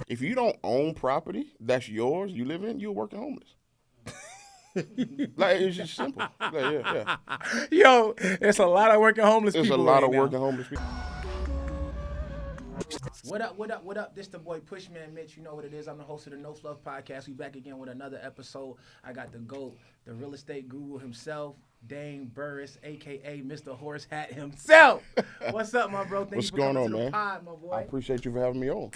If you don't own property that's yours, you live in, you're working homeless. Like, it's just simple. Like, yeah. Yo, it's a lot of working homeless There's people a lot right of now. working homeless people. What up? This the boy Pushman Mitch. You know what it is. I'm the host of the No Fluff Podcast. We back again with another episode. I got the GOAT, the real estate guru himself, Damian Burris, a.k.a. Mr. Horse Hat himself. What's up, my bro? What's going on, man? Pod, my boy. I appreciate you for having me on.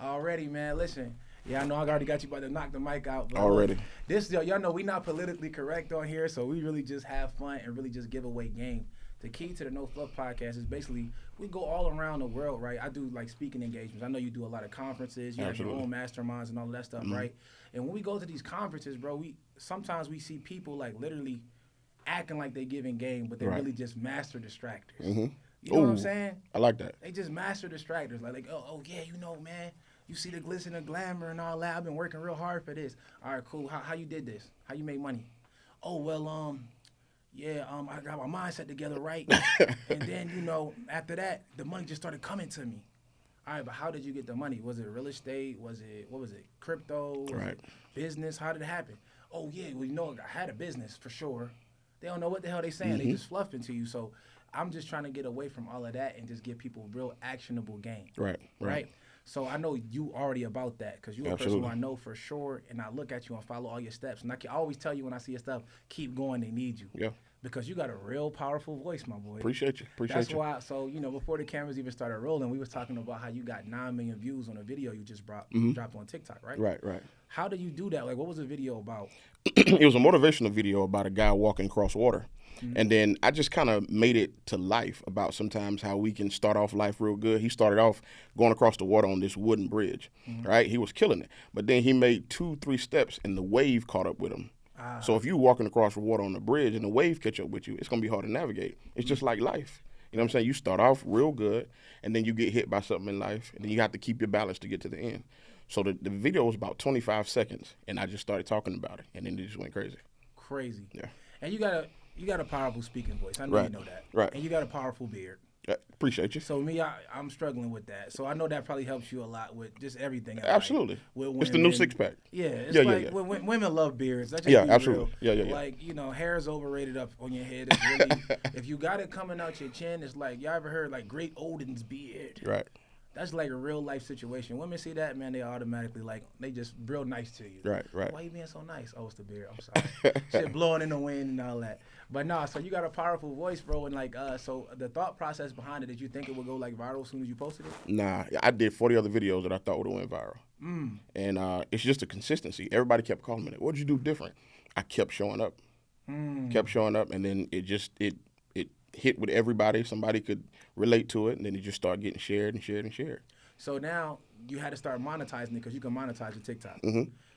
Already, man. Listen. Yeah, I know I already got you about to knock the mic out. But Already. Y'all know we not politically correct on here, so we really just have fun and really just give away game. The key to the No Fluff Podcast is basically we go all around the world, right? I do like speaking engagements. I know you do a lot of conferences. You have your own masterminds and all of that stuff, right? And when we go to these conferences, bro, we sometimes see people like literally acting like they giving game, but they really just master distractors. You know what I'm saying? I like that. They just master distractors. Like oh yeah, you know, man. You see the glitz and the glamour and all that. I've been working real hard for this. All right, cool. How you did this? How you make money? Oh, well, yeah, I got my mindset together right. And then, you know, after that, the money just started coming to me. All right, but how did you get the money? Was it real estate? What was it, crypto? Was it business? How did it happen? Oh, yeah, well, you know, I had a business for sure. They don't know what the hell they saying. They just fluffing to you. So I'm just trying to get away from all of that and just give people real actionable game. Right? So I know you already about that because you're a person who I know for sure, and I look at you and follow all your steps. And I always tell you when I see your stuff, keep going, they need you. Yeah. Because you got a real powerful voice, my boy. Appreciate you. That's why, so, you know, before the cameras even started rolling, we was talking about how you got 9 million views on a video you just dropped on TikTok, right? Right. How do you do that? Like, what was the video about? It was a motivational video about a guy walking across water. And then I just kind of made it to life about sometimes how we can start off life real good. He started off going across the water on this wooden bridge, right? He was killing it. But then he made 2-3 steps and the wave caught up with him. So if you're walking across the water on the bridge and the wave catch up with you, it's going to be hard to navigate. It's just like life. You know what I'm saying? You start off real good and then you get hit by something in life and then you have to keep your balance to get to the end. So the video was about 25 seconds and I just started talking about it and then it just went crazy. Crazy. Yeah. And you got a powerful speaking voice. I know you know that. Right. And you got a powerful beard. Appreciate you. So me, I'm struggling with that. So I know that probably helps you a lot with just everything. Absolutely. It's the new 6-pack. Yeah. It's when women love beards. That's just absolutely. Real. Yeah. Like, you know, hair is overrated up on your head. It's really, if you got it coming out your chin, it's like, y'all ever heard like Great Odin's beard? Right. That's like a real life situation. Women see that, man, they automatically like, they just real nice to you. Right. Why you being so nice? Oh, it's the beard. I'm sorry. Shit blowing in the wind and all that. But nah, so you got a powerful voice, bro, and like, so the thought process behind it, did you think it would go like viral as soon as you posted it? Nah, I did 40 other videos that I thought would have went viral. And it's just a consistency. Everybody kept calling me, what did you do different? I kept showing up. And then it hit with everybody. Somebody could relate to it, and then it just started getting shared and shared and shared. So now you had to start monetizing it because you can monetize your TikTok.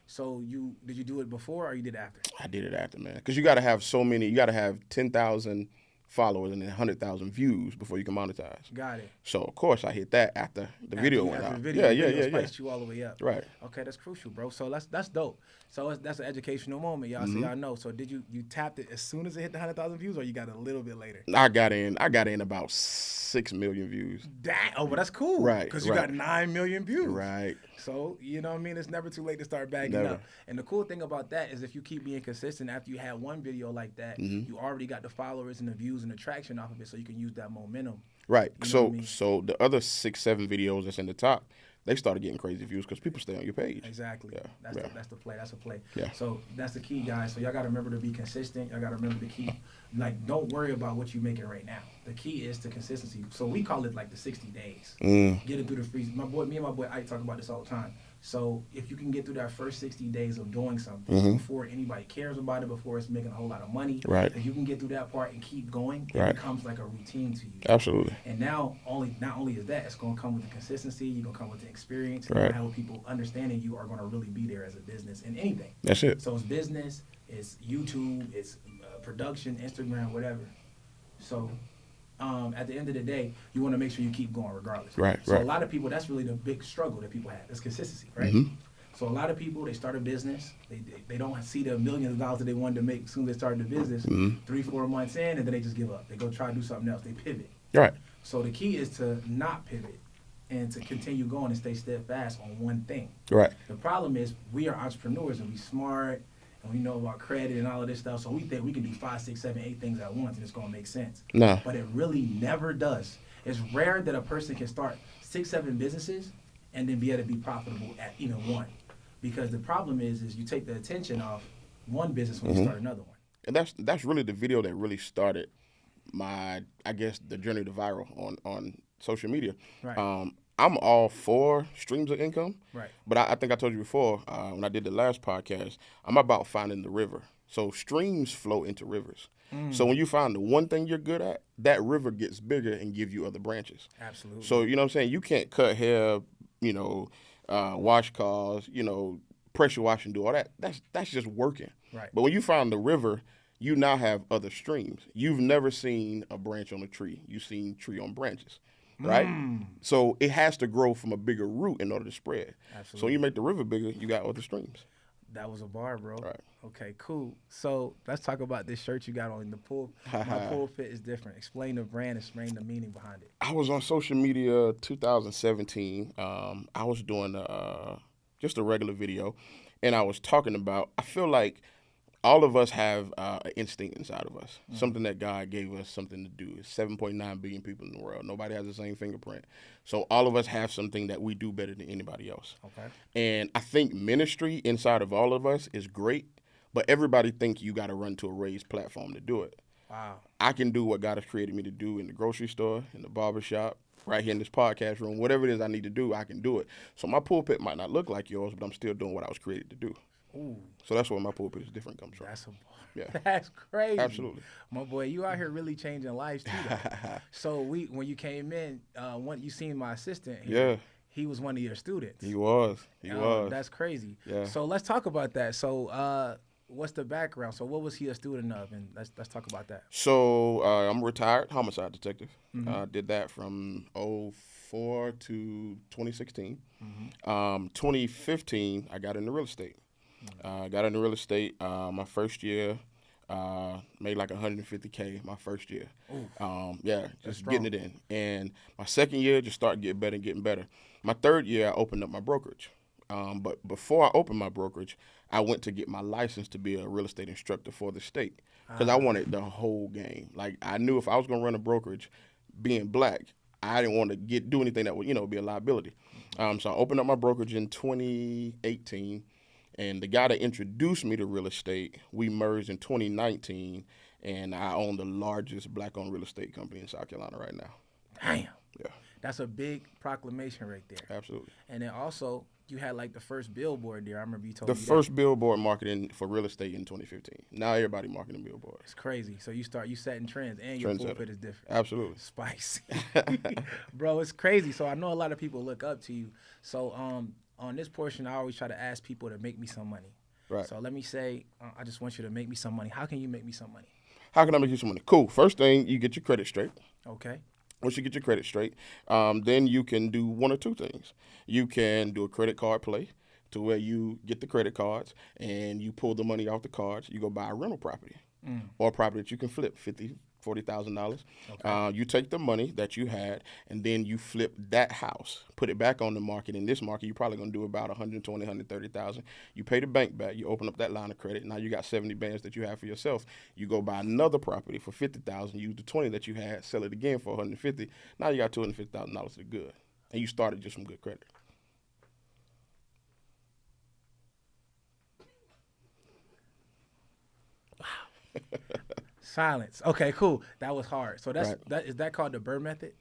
So did you do it before or you did it after? I did it after, man. Because you got to have you got to have 10,000 followers and then 100,000 views before you can monetize. Got it. So, of course, I hit that after the video went out. Yeah. Spiced you all the way up. Right. Okay, that's crucial, bro. So that's dope. So that's an educational moment, y'all. So y'all know. So did you tapped it as soon as it hit the 100,000 views, or you got a little bit later? I got in about 6 million views. Oh, but that's cool. Right. Because you got 9 million views. Right. So, you know what I mean? It's never too late to start bagging up. And the cool thing about that is if you keep being consistent, after you had one video like that, you already got the followers and the views and the traction off of it, so you can use that momentum. Right. You know what I mean? So the other 6-7 videos that's in the top, they started getting crazy views because people stay on your page. Exactly. Yeah. That's the play. That's a play. Yeah. So that's the key, guys. So y'all got to remember to be consistent. Y'all got to remember to keep, like, don't worry about what you're making right now. The key is the consistency. So we call it like the 60 days. Get it through the freeze. Me and my boy Ike talk about this all the time. So if you can get through that first 60 days of doing something before anybody cares about it, before it's making a whole lot of money, if you can get through that part and keep going, it becomes like a routine to you. Absolutely. And now, not only is that, it's going to come with the consistency, you're going to come with the experience, and how people understanding you are going to really be there as a business in anything. That's it. So it's business, it's YouTube, it's production, Instagram, whatever. So at the end of the day, you want to make sure you keep going regardless. So a lot of people, that's really the big struggle that people have, is consistency, right? So a lot of people, they start a business, they don't see the millions of dollars that they wanted to make as soon as they started the business, 3-4 months in, and then they just give up. They go try to do something else. They pivot. Right. So the key is to not pivot. and to continue going and stay steadfast on one thing. Right. The problem is we are entrepreneurs and we smart and we know about credit and all of this stuff, so we think we can do 5, 6, 7, 8 things at once and it's gonna make sense. No. But it really never does. It's rare that a person can start 6, 7 businesses and then be able to be profitable at even one. Because the problem is you take the attention off one business when you start another one. And that's really the video that really started my, I guess, the journey to viral on social media. Right. I'm all for streams of income, Right. but I think I told you before when I did the last podcast, I'm about finding the river. So streams flow into rivers. So when you find the one thing you're good at, that river gets bigger and give you other branches. Absolutely. So you know what I'm saying? You can't cut hair, wash cars, pressure wash and do all that. That's just working. Right. But when you find the river, you now have other streams. You've never seen a branch on a tree. You've seen tree on branches, right? So it has to grow from a bigger root in order to spread. Absolutely. So when you make the river bigger, you got other streams. That was a bar, bro. Right. Okay, cool. So let's talk about this shirt you got on. The pool. My pool fit is different. Explain the brand, explain the meaning behind it. I was on social media 2017. I was doing just a regular video, and I was talking about, I feel like all of us have an instinct inside of us, something that God gave us something to do. It's 7.9 billion people in the world. Nobody has the same fingerprint. So all of us have something that we do better than anybody else. Okay. And I think ministry inside of all of us is great, but everybody thinks you got to run to a raised platform to do it. Wow. I can do what God has created me to do in the grocery store, in the barbershop, right here in this podcast room. Whatever it is I need to do, I can do it. So my pulpit might not look like yours, but I'm still doing what I was created to do. Ooh. So that's where my pulpit is different comes from. That's a bar. Yeah. That's crazy. Absolutely. My boy, you out here really changing lives too. Though. So when you came in, you seen my assistant. Yeah. He was one of your students. He was. He was. That's crazy. Yeah. So let's talk about that. So what's the background? So what was he a student of? And let's talk about that. So I'm a retired homicide detective. Did that from 2004 to 2016. 2015, I got into real estate. My first year, made like $150K my first year. Just getting it in. And my second year, just started getting better and getting better. My third year, I opened up my brokerage. But before I opened my brokerage, I went to get my license to be a real estate instructor for the state because I wanted the whole game. Like I knew if I was going to run a brokerage, being black, I didn't want to do anything that would, be a liability. So I opened up my brokerage in 2018. And the guy that introduced me to real estate, we merged in 2019, and I own the largest black-owned real estate company in South Carolina right now. Damn. Yeah. That's a big proclamation right there. Absolutely. And then also, you had like the first billboard there. I remember you told The me first billboard marketing for real estate in 2015. Now everybody marketing billboards. It's crazy. So you setting trends, and your pulpit is different. Absolutely. Spicy. Bro, it's crazy. So I know a lot of people look up to you. So on this portion, I always try to ask people to make me some money. Right. So let me say, I just want you to make me some money. How can you make me some money? How can I make you some money? Cool. First thing, you get your credit straight. Okay. Once you get your credit straight, then you can do one or two things. You can do a credit card play to where you get the credit cards and you pull the money off the cards. You go buy a rental property or a property that you can flip, $40,000. Okay. You take the money that you had and then you flip that house, put it back on the market. In this market, you're probably going to do about $120,000, $130,000. You pay the bank back. You open up that line of credit. Now you got 70 bands that you have for yourself. You go buy another property for $50,000. Use the 20 that you had, sell it again for $150,000. Now you got $250,000 to the good, and you started just from good credit. Wow. Silence. Okay, cool. That was hard. So is that called the Burr method?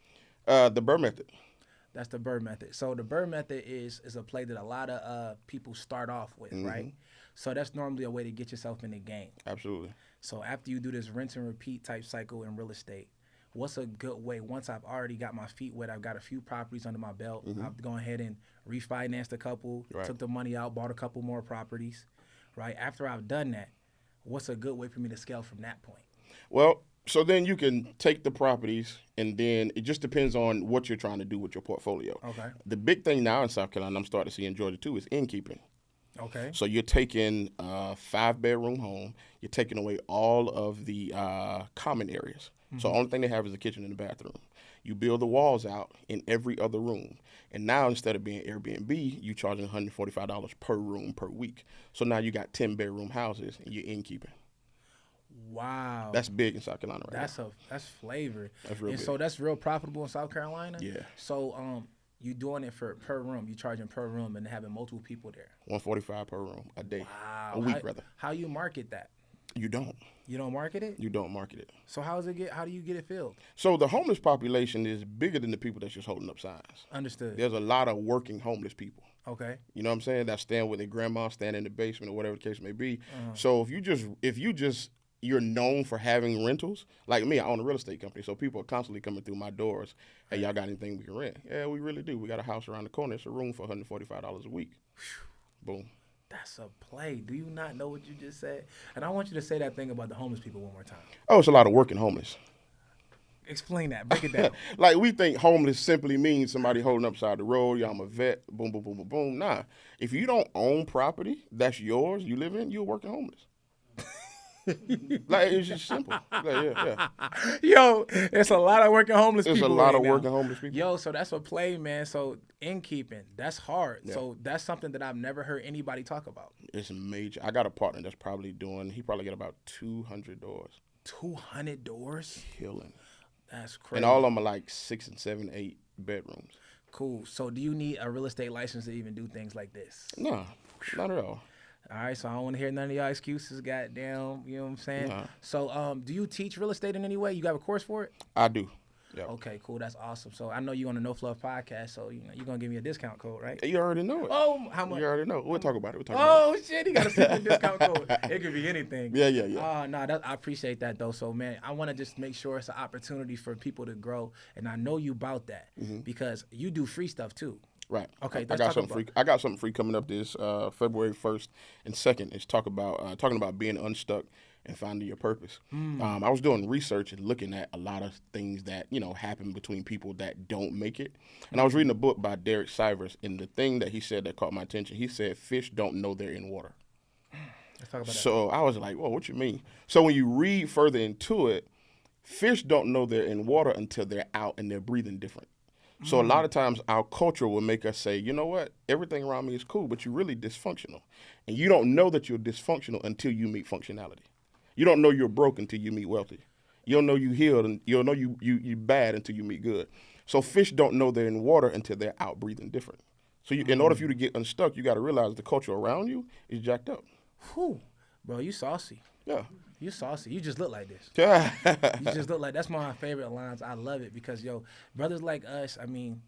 The Burr method. That's the Burr method. So the Burr method is a play that a lot of people start off with, right? So that's normally a way to get yourself in the game. Absolutely. So after you do this rinse and repeat type cycle in real estate, what's a good way? Once I've already got my feet wet, I've got a few properties under my belt. I've gone ahead and refinanced a couple, took the money out, bought a couple more properties, right? After I've done that, what's a good way for me to scale from that point? Well, so then you can take the properties, and then it just depends on what you're trying to do with your portfolio. Okay. The big thing now in South Carolina, I'm starting to see in Georgia too, is innkeeping. Okay. So you're taking a 5-bedroom home. You're taking away all of the common areas. So the only thing they have is the kitchen and the bathroom. You build the walls out in every other room. And now instead of being Airbnb, you charging $145 per room per week. So now you got 10-bedroom houses and you're innkeeping. Wow. That's big in South Carolina right now. That's flavor. That's real and big. so that's real profitable in South Carolina? Yeah. So you doing it for per room. You charging per room and having multiple people there. $145 per room a day. Wow. A week, rather. How you market that? You don't. You don't market it? You don't market it. So how do you get it filled? So the homeless population is bigger than the people that's just holding up signs. Understood. There's a lot of working homeless people. Okay. You know what I'm saying? That stand with their grandma, stand in the basement or whatever the case may be. So you're known for having rentals. Like me, I own a real estate company, so people are constantly coming through my doors. Hey, y'all got anything we can rent? Yeah, we really do. We got a house around the corner. It's a room for $145 a week. Boom. That's a play. Do you not know what you just said? And I want you to say that thing about the homeless people one more time. Oh, it's a lot of working homeless. Explain that. Break it down. Like we think homeless simply means somebody holding up side the road. Yeah, I'm a vet. Boom, boom, boom, boom, boom. Nah. If you don't own property that's yours, you live in, you're working homeless. Like it's just simple. Like, yeah. Yo, it's a lot of working homeless There's people. a lot right of now. working homeless people. Yo, so that's a play, man. So innkeeping, that's hard. Yeah. So that's something that I've never heard anybody talk about. It's major. I got a partner that's probably he probably get about 200 doors. 200 doors? Killing. That's crazy. And all of them are like 6 and 7, 8 bedrooms. Cool. So do you need a real estate license to even do things like this? Nah, not at all. All right, so I don't want to hear none of y'all excuses, goddamn, you know what I'm saying? Nah. So do you teach real estate in any way? You got a course for it? I do. Yep. Okay, cool. That's awesome. So I know you on the No Fluff podcast, so you're going to give me a discount code, right? You already know it. Oh, how much? You already know. We'll talk about it. Oh, shit, he got a secret discount code. It could be anything. Yeah. No, I appreciate that, though. So, man, I want to just make sure it's an opportunity for people to grow, and I know you about that because you do free stuff, too. Right. Okay, I got something free. I got something free coming up this February 1st and 2nd. It's talking about being unstuck and finding your purpose. I was doing research and looking at a lot of things that happen between people that don't make it. And I was reading a book by Derek Sivers, and the thing that he said that caught my attention, he said fish don't know they're in water. Let's talk about So I was like, well, what you mean? So when you read further into it, fish don't know they're in water until they're out and they're breathing different. So a lot of times our culture will make us say, you know what, everything around me is cool, but you're really dysfunctional. And you don't know that you're dysfunctional until you meet functionality. You don't know you're broke until you meet wealthy. You don't know you healed, and you don't know you bad until you meet good. So fish don't know they're in water until they're out breathing different. So in order for you to get unstuck, you got to realize the culture around you is jacked up. Whew. Bro, you saucy. Yeah. You saucy. You just look like this. Yeah. You just look like, that's one of my favorite lines. I love it because, brothers like us, I mean,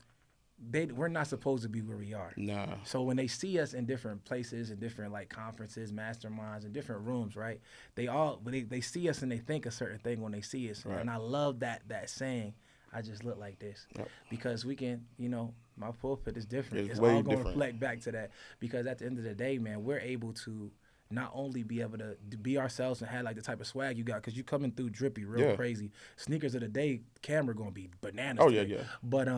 we're not supposed to be where we are. Nah. So when they see us in different places, in different like conferences, masterminds, in different rooms, right? They see us and they think a certain thing when they see us. Right. And I love that saying, I just look like this. Yep. Because we can, my pulpit is different. It's way all going to different. reflect back to that. Because at the end of the day, man, we're able to not only be able to be ourselves and have like the type of swag you got, because you coming through drippy real crazy. Sneakers of the day, camera going to be bananas. Oh, today. yeah. But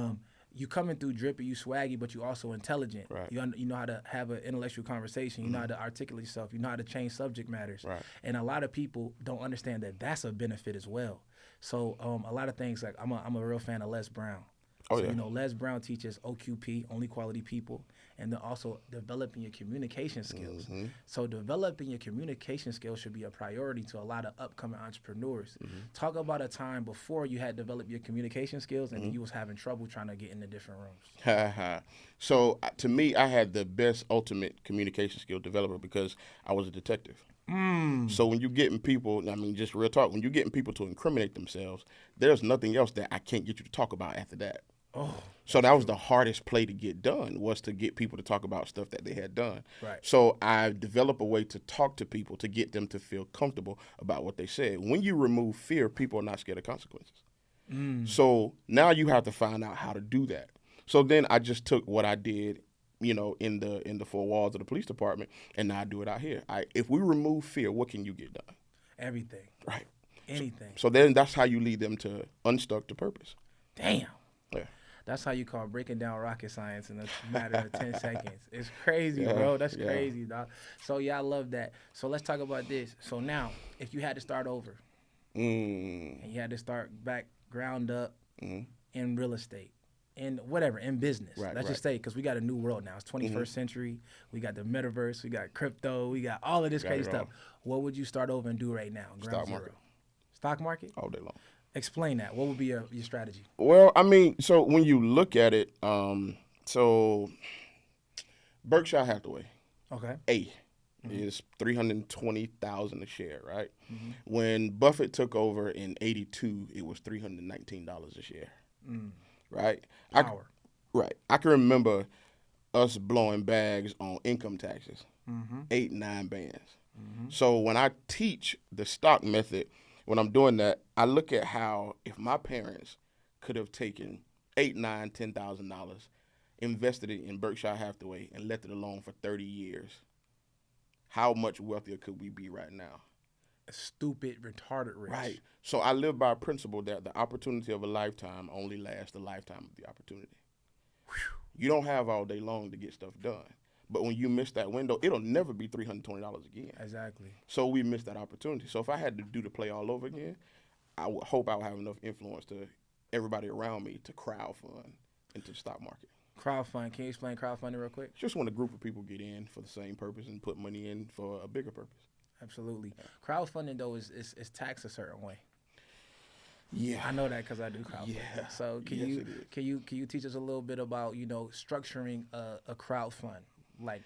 you coming through drippy, you swaggy, but you also intelligent. Right. You know how to have an intellectual conversation. You know how to articulate yourself. You know how to change subject matters. Right. And a lot of people don't understand that that's a benefit as well. So a lot of things, like I'm a real fan of Les Brown. Oh, So, yeah. Les Brown teaches OQP, only quality people, and then also developing your communication skills. So developing your communication skills should be a priority to a lot of upcoming entrepreneurs. Talk about a time before you had developed your communication skills and you was having trouble trying to get into different rooms. So to me, I had the best ultimate communication skill developer because I was a detective. So when you're getting people, just real talk, when you're getting people to incriminate themselves, there's nothing else that I can't get you to talk about after that. So that was the hardest play to get done, was to get people to talk about stuff that they had done. Right. So I developed a way to talk to people to get them to feel comfortable about what they said. When you remove fear, people are not scared of consequences. So now you have to find out how to do that. So then I just took what I did, in the four walls of the police department, and now I do it out here. If we remove fear, what can you get done? Everything. Right. Anything. So then that's how you lead them to unstuck to purpose. Damn. Yeah. That's how you call breaking down rocket science in a matter of 10 seconds. It's crazy, bro. That's crazy, dog. So, I love that. So, let's talk about this. So, now, if you had to start over and you had to start back ground up in real estate, in whatever, in business. Right, Let's right. just say, because we got a new world now. It's 21st century. We got the metaverse. We got crypto. We got all of this Got crazy it stuff. all. What would you start over and do right now? Ground Stock zero. market. Stock market? All day long. Explain that. What would be your strategy? Well, I mean, so when you look at it, so Berkshire Hathaway, Okay. is $320,000 a share, right? When Buffett took over in '82, it was $319 a share, right? Power. Right. I can remember us blowing bags on income taxes, 8, 9 bands. So when I teach the stock method, when I'm doing that, I look at how if my parents could have taken $8, $9, $10,000, invested it in Berkshire Hathaway, and left it alone for 30 years, how much wealthier could we be right now? Stupid, retarded rich. Right. So I live by a principle that the opportunity of a lifetime only lasts the lifetime of the opportunity. You don't have all day long to get stuff done. But when you miss that window, it'll never be $320 again. Exactly. So we missed that opportunity. So if I had to do the play all over again, I would hope I would have enough influence to everybody around me to crowdfund into the stock market. Crowdfund. Can you explain crowdfunding real quick? Just when a group of people get in for the same purpose and put money in for a bigger purpose. Absolutely. Crowdfunding though is taxed a certain way. Yeah. I know that because I do crowdfunding. Yeah. So can Yes, you it is. can you teach us a little bit about structuring a crowdfund? Like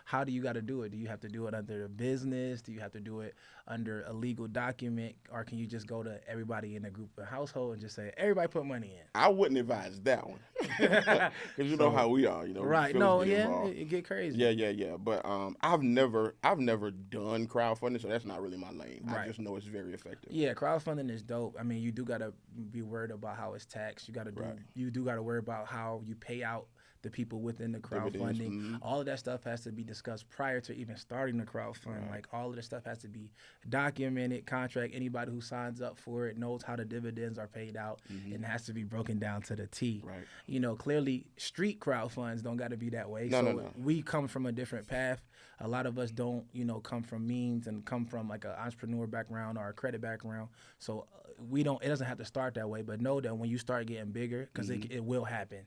how do you got to do it? Do you have to do it under a business? Do you have to do it under a legal document, or can you just go to everybody in the group of household and just say everybody put money in? I wouldn't advise that one because you know how we are. Right? feelings No, get yeah, involved. it get crazy. Yeah. But I've never done crowdfunding, so that's not really my lane. I Right. just know it's very effective. Yeah, crowdfunding is dope. I mean, you do gotta be worried about how it's taxed. You do gotta worry about how you pay out the people within the Dividends, crowdfunding. All of that stuff has to be discussed prior to even starting the crowdfund. Like all of this stuff has to be documented, contract. Anybody who signs up for it knows how the dividends are paid out, and it has to be broken down to the T. Right. Clearly, street crowdfunds don't got to be that way. No. We come from a different path. A lot of us don't, come from means and come from like an entrepreneur background or a credit background. So we don't. It doesn't have to start that way. But know that when you start getting bigger, because it will happen.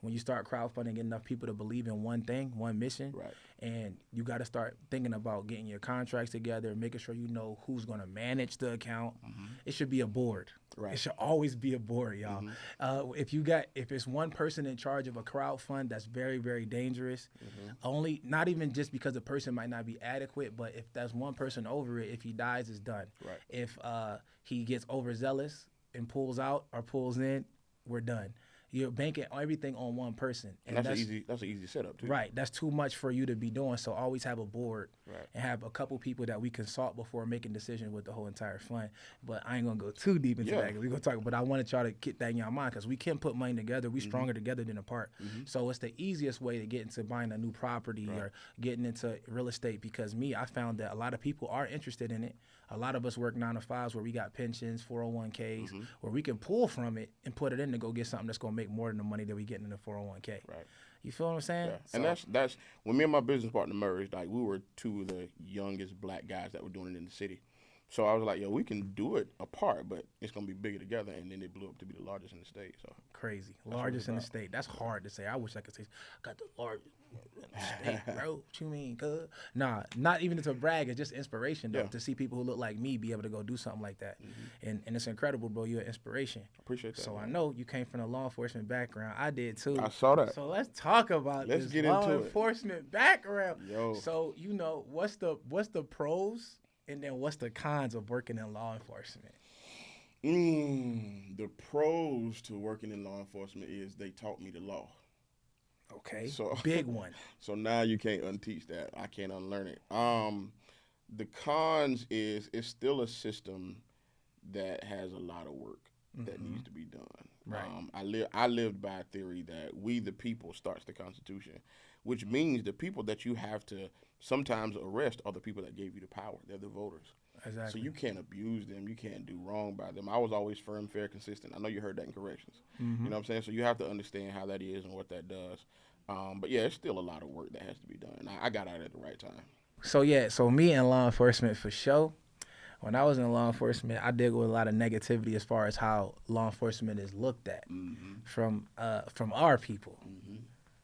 When you start crowdfunding, get enough people to believe in one thing, one mission, Right. and you got to start thinking about getting your contracts together, making sure you know who's going to manage the account. It should be a board. Right. It should always be a board, y'all. If it's one person in charge of a crowdfund, that's very, very dangerous. Not even just because the person might not be adequate, but if there's one person over it, if he dies, it's done. Right. If he gets overzealous and pulls out or pulls in, we're done. You're banking everything on one person, And that's an easy setup too. right. That's too much for you to be doing. So always have a board Right. and have a couple people that we consult before making decisions with the whole entire fund. But I ain't gonna go too deep into that. We're gonna talk. But I wanted y'all to get that in your mind because we can put money together. We stronger together than apart. So it's the easiest way to get into buying a new property or getting into real estate. Because I found that a lot of people are interested in it. A lot of us work 9 to 5s where we got pensions, 401ks, where we can pull from it and put it in to go get something that's gonna make more than the money that we getting in the 401k. Right. You feel what I'm saying? Yeah. And that's when me and my business partner merged. Like we were two of the youngest black guys that were doing it in the city. So I was like, yo, we can do it apart, but it's gonna be bigger together. And then it blew up to be the largest in the state. So Crazy. Largest in the state. That's hard to say. I wish I could say, I got the largest in the state, bro. What you mean, cuz? Nah, not even to brag. It's just inspiration, though, to see people who look like me be able to go do something like that. And it's incredible, bro. You're an inspiration. Appreciate that. So man. I know you came from a law enforcement background. I did, too. I saw that. So let's talk about Let's this get law into it. enforcement background. Yo. So, what's the pros and then what's the cons of working in law enforcement? The pros to working in law enforcement is they taught me the law. Okay. So Big one. So now you can't unteach that. I can't unlearn it. The cons is it's still a system that has a lot of work that needs to be done. Right. I lived by a theory that we the people starts the Constitution, which means the people that you have to sometimes arrest are the people that gave you the power. They're the voters. Exactly. So you can't abuse them. You can't do wrong by them. I was always firm, fair, consistent. I know you heard that in corrections. You know what I'm saying? So you have to understand how that is and what that does. But yeah, it's still a lot of work that has to be done. And I got out at the right time. So me and law enforcement for sure, When I was in law enforcement, I dealt with a lot of negativity as far as how law enforcement is looked at from our people.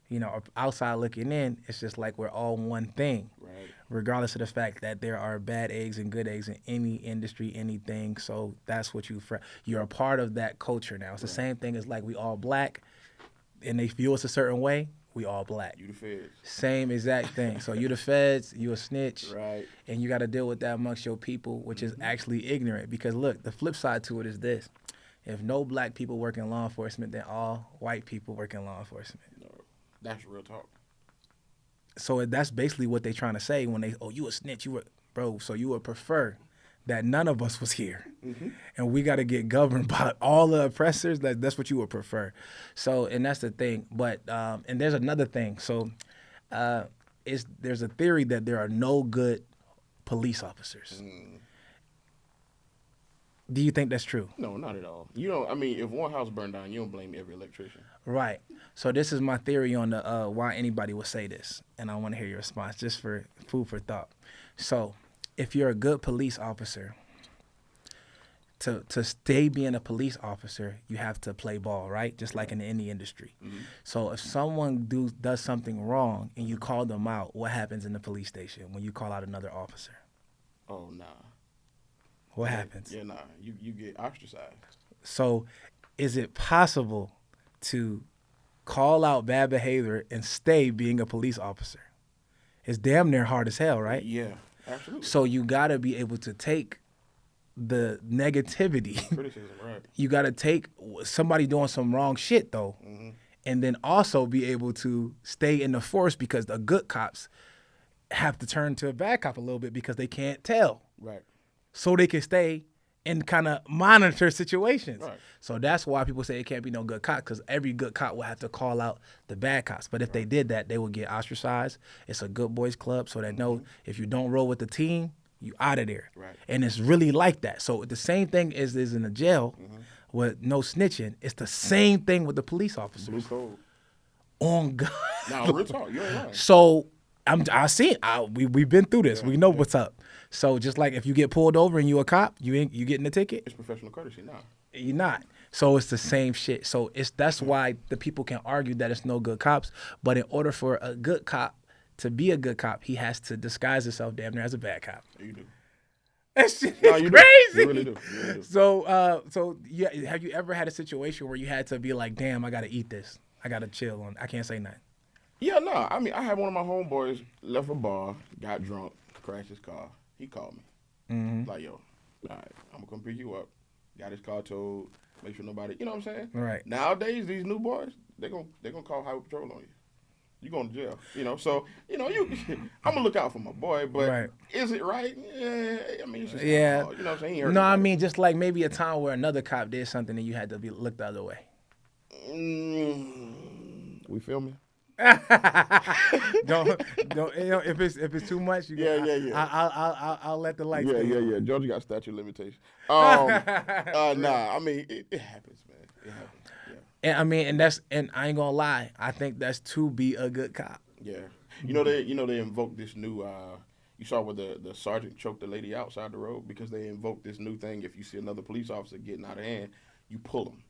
You know, outside looking in, it's just like we're all one thing, regardless of the fact that there are bad eggs and good eggs in any industry, anything. So that's what you're a part of that culture now. It's the same thing as like we all black, and they view us a certain way. We all black. You the feds. Same exact thing. So you the feds, you a snitch, Right. and you got to deal with that amongst your people, which is actually ignorant. Because look, the flip side to it is this: if no black people work in law enforcement, then all white people work in law enforcement. No, that's real talk. So that's basically what they trying to say when they, oh, you a snitch, you a bro. So you would prefer that none of us was here, and we got to get governed by all the oppressors. That's what you would prefer. So, and that's the thing. But and there's another thing. So, there's a theory that there are no good police officers. Do you think that's true? No, not at all. You know, I mean, if one house burned down, you don't blame every electrician. Right. So this is my theory on the why anybody would say this, and I want to hear your response, just for food for thought. So, if you're a good police officer, to stay being a police officer, you have to play ball, right? Just like in any industry. So if someone does something wrong and you call them out, what happens in the police station when you call out another officer? Oh, nah. What happens? Yeah, nah. You get ostracized. So is it possible to call out bad behavior and stay being a police officer? It's damn near hard as hell, right? Yeah, absolutely. So you got to be able to take the negativity. Criticism, right. You got to take somebody doing some wrong shit, though, and then also be able to stay in the force, because the good cops have to turn to a bad cop a little bit because they can't tell. Right. So they can stay and kind of monitor situations. Right. So that's why people say it can't be no good cop, because every good cop will have to call out the bad cops. But if they did that, they would get ostracized. It's a good boys club, so they know if you don't roll with the team, you out of there. Right. And it's really like that. So the same thing is in the jail with no snitching. It's the same thing with the police officers. Blue code. On God. Nah, real talk. You ain't lying. So I see it. We've been through this. We know what's up. So just like if you get pulled over and you a cop, you getting the ticket. It's professional courtesy, nah. You're not. So it's the same shit. So that's why the people can argue that it's no good cops. But in order for a good cop to be a good cop, he has to disguise himself damn near as a bad cop. You do. That shit is No, crazy. you do. You really do. You really do. So yeah, have you ever had a situation where you had to be like, damn, I gotta eat this. I gotta chill on. I can't say nothing. Yeah, no. I mean, I had one of my homeboys left a bar, got drunk, crashed his car. He called me. Like, yo, all right, I'm gonna come pick you up. Got his car towed. Make sure nobody, you know what I'm saying? Right. Nowadays, these new boys, they're gonna call highway patrol on you. You going to jail, you know? So, you know, I'm gonna look out for my boy, but is it right? Yeah, I mean, it's just alcohol, you know what I'm saying? He hurt No, I nobody. just like maybe a time where another cop did something and you had to be looked the other way. We feel me? don't you know, if it's too much, I'll let the lights. Yeah. Georgia got statute of limitations. Nah, I mean it happens, man. It happens. Yeah. And I mean, and I ain't gonna lie, I think that's to be a good cop. Yeah. You know they invoked this new. You saw where the sergeant choked the lady outside the road because they invoked this new thing. If you see another police officer getting out of hand, you pull him.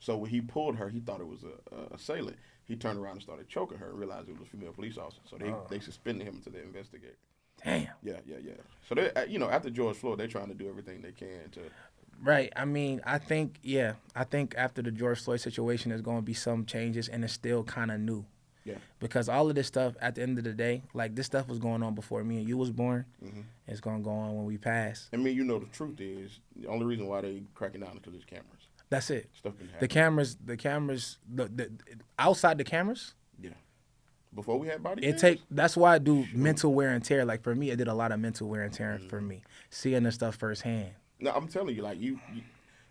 So when he pulled her, he thought it was a assailant. He turned around and started choking her and realized it was a female police officer. So they suspended him until they investigate. Damn. Yeah. So they, after George Floyd, they're trying to do everything they can to. Right. I mean, I think after the George Floyd situation, there's going to be some changes, and it's still kind of new. Yeah. Because all of this stuff, at the end of the day, like this stuff was going on before me and you was born. It's going to go on when we pass. I mean, the truth is, the only reason why they cracking down is because there's cameras. That's it. Stuff can happen. The cameras, the outside the cameras. Yeah. Before we had body cams? That's why I do mental wear and tear. Like for me, it did a lot of mental wear and tear for me, seeing this stuff firsthand. No, I'm telling you, like you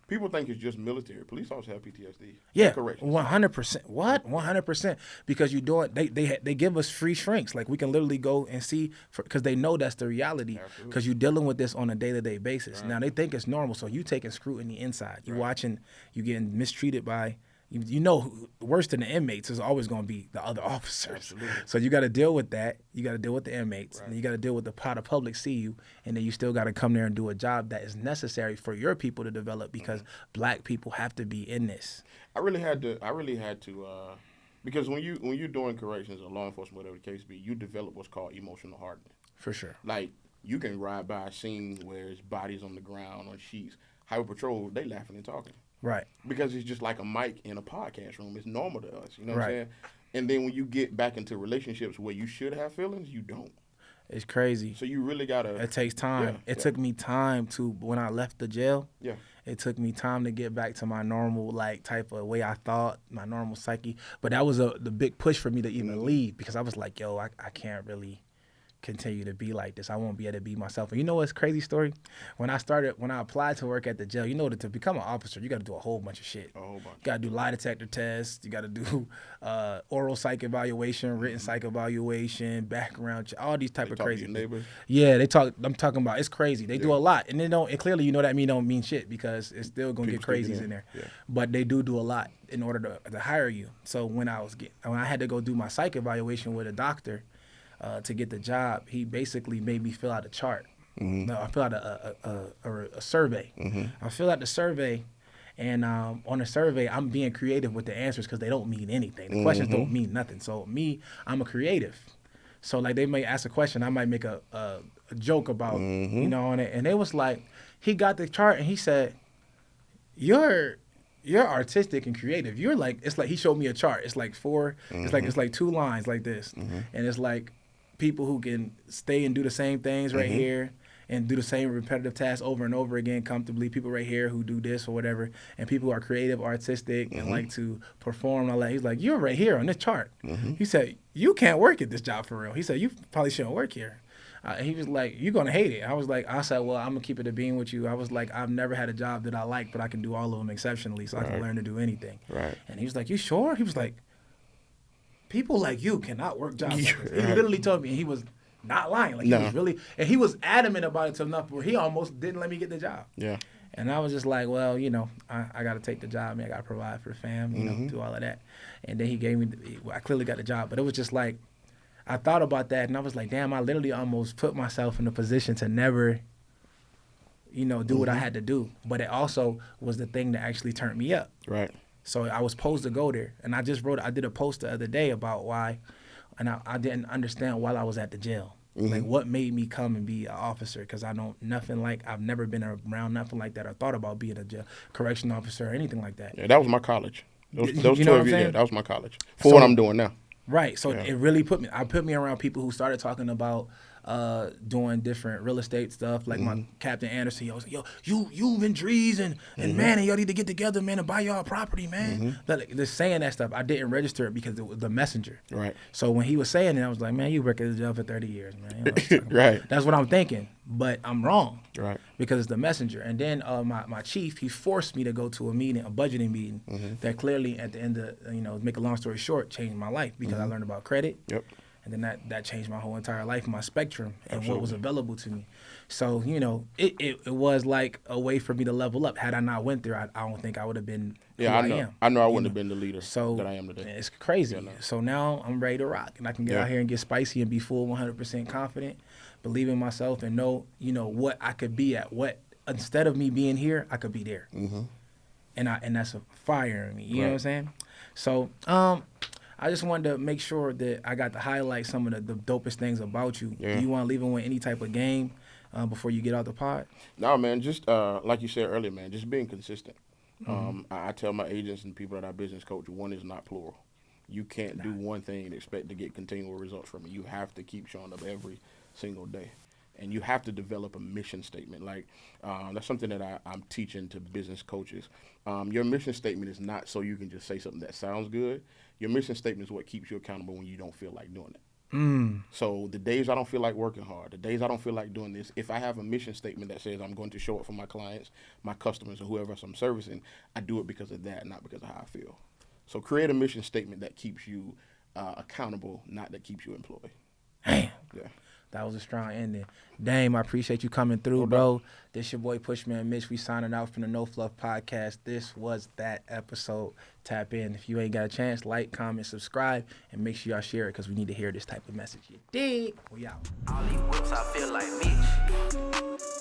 people think it's just military. Police officers have PTSD. Yeah, correct. 100%. What? 100%. Because you doing they give us free shrinks. Like we can literally go and see because they know that's the reality. Because you're dealing with this on a day-to-day basis. Right. Now they think it's normal, so you taking scrutiny inside. You watching, you getting mistreated by you know, worse than the inmates is always going to be the other officers. Absolutely. So you got to deal with that. You got to deal with the inmates. Right. And you got to deal with how the public see you. And then you still got to come there and do a job that is necessary for your people to develop, because black people have to be in this. I really had to because when you're doing corrections or law enforcement, whatever the case be, you develop what's called emotional hardening. For sure. Like, you can ride by a scene where it's bodies on the ground on sheets. Highway Patrol, they laughing and talking. Right. Because it's just like a mic in a podcast room. It's normal to us. You know what Right. I'm saying? And then when you get back into relationships where you should have feelings, you don't. It's crazy. So you really got to. It takes time. It took me time when I left the jail. Yeah. It took me time to get back to my normal, like, type of way I thought, my normal psyche. But that was the big push for me to even leave, because I was like, yo, I can't really continue to be like this. I won't be able to be myself. And you know what's a crazy story? When I applied to work at the jail, you know that to become an officer, you got to do a whole bunch of shit. A whole bunch. You got to do lie detector tests. You got to do oral psych evaluation, written psych evaluation, background check, all these type of crazy things. Neighbors. Yeah, I'm talking about, it's crazy. They do a lot. And and clearly, you know that don't mean shit, because it's still going to get crazies in there. Yeah. But they do a lot in order to hire you. So when I had to go do my psych evaluation with a doctor, to get the job, he basically made me fill out a chart. Mm-hmm. No, I fill out a survey. Mm-hmm. I fill out the survey, and on the survey, I'm being creative with the answers, because they don't mean anything. The questions don't mean nothing. So I'm a creative. So like, they may ask a question, I might make a joke about, you know, on it. And it was like, he got the chart and he said, you're artistic and creative. You're like, it's like he showed me a chart. It's like it's like 2 lines like this, and it's like people who can stay and do the same things right here and do the same repetitive tasks over and over again comfortably. People right here who do this or whatever, and people who are creative, artistic, and like to perform and all that. He's like, you're right here on this chart. He said, you can't work at this job for real. He said, you probably shouldn't work here. He was like, you're going to hate it. I said, well, I'm going to keep it a bean with you. I was like, I've never had a job that I like, but I can do all of them exceptionally, so I can learn to do anything. Right. And he was like, you sure? He was like, people like you cannot work jobs like this. He literally told me, and he was not lying. Like, he was really, and he was adamant about it to enough where he almost didn't let me get the job. Yeah. And I was just like, well, you know, I got to take the job. I got to provide for the fam, you know, do all of that. And then he gave me, I clearly got the job. But it was just like, I thought about that, and I was like, damn, I literally almost put myself in a position to never, you know, do what I had to do. But it also was the thing that actually turned me up. Right. So I was supposed to go there. And I did a post the other day about why, and I didn't understand while I was at the jail. Like, what made me come and be an officer? Because I've never been around nothing like that or thought about being a correction officer or anything like that. Yeah, that was my college. Those You know 12 what I'm years, saying? that was my college. For what I'm doing now. Right. So it really put me around people who started talking about doing different real estate stuff, like my Captain Anderson. Yo, you and Drees and man, and y'all need to get together, man, and buy y'all property, man. Just saying that stuff. I didn't register it because it was the messenger. Right. So when he was saying it, I was like, man, you worked at the jail for 30 years, man. You know what I'm talking about? Right. That's what I'm thinking, but I'm wrong. Right. Because it's the messenger. And then my chief, he forced me to go to a meeting, a budgeting meeting, that clearly at the end of, you know, make a long story short, changed my life, because I learned about credit. Yep. And then that changed my whole entire life, my spectrum, and what was available to me. So, you know, it was like a way for me to level up. Had I not went there, I don't think I would have been who I am. I know I wouldn't have been the leader that I am today. It's crazy. Yeah, no. So now I'm ready to rock, and I can get out here and get spicy and be full 100% confident, believe in myself, and know, you know, what I could be at. What, instead of me being here, I could be there. And that's a fire in me. You know what I'm saying? So, I just wanted to make sure that I got to highlight some of the dopest things about you. Yeah. Do you want to leave them with any type of game before you get out the pod? No, man, just like you said earlier, man, just being consistent. I tell my agents and people that I business coach, one is not plural. You can't do one thing and expect to get continual results from it. You have to keep showing up every single day. And you have to develop a mission statement. Like, that's something that I'm teaching to business coaches. Your mission statement is not so you can just say something that sounds good. Your mission statement is what keeps you accountable when you don't feel like doing it. So the days I don't feel like working hard, the days I don't feel like doing this, if I have a mission statement that says I'm going to show up for my clients, my customers, or whoever else I'm servicing, I do it because of that, not because of how I feel. So create a mission statement that keeps you accountable, not that keeps you employed. Man. Yeah. That was a strong ending. Dame, I appreciate you coming through, bro. This your boy Pushman Mitch. We signing out from the No Fluff Podcast. This was that episode. Tap in. If you ain't got a chance, like, comment, subscribe, and make sure y'all share it because we need to hear this type of message. You dig? We out. All these whips, I feel like Mitch.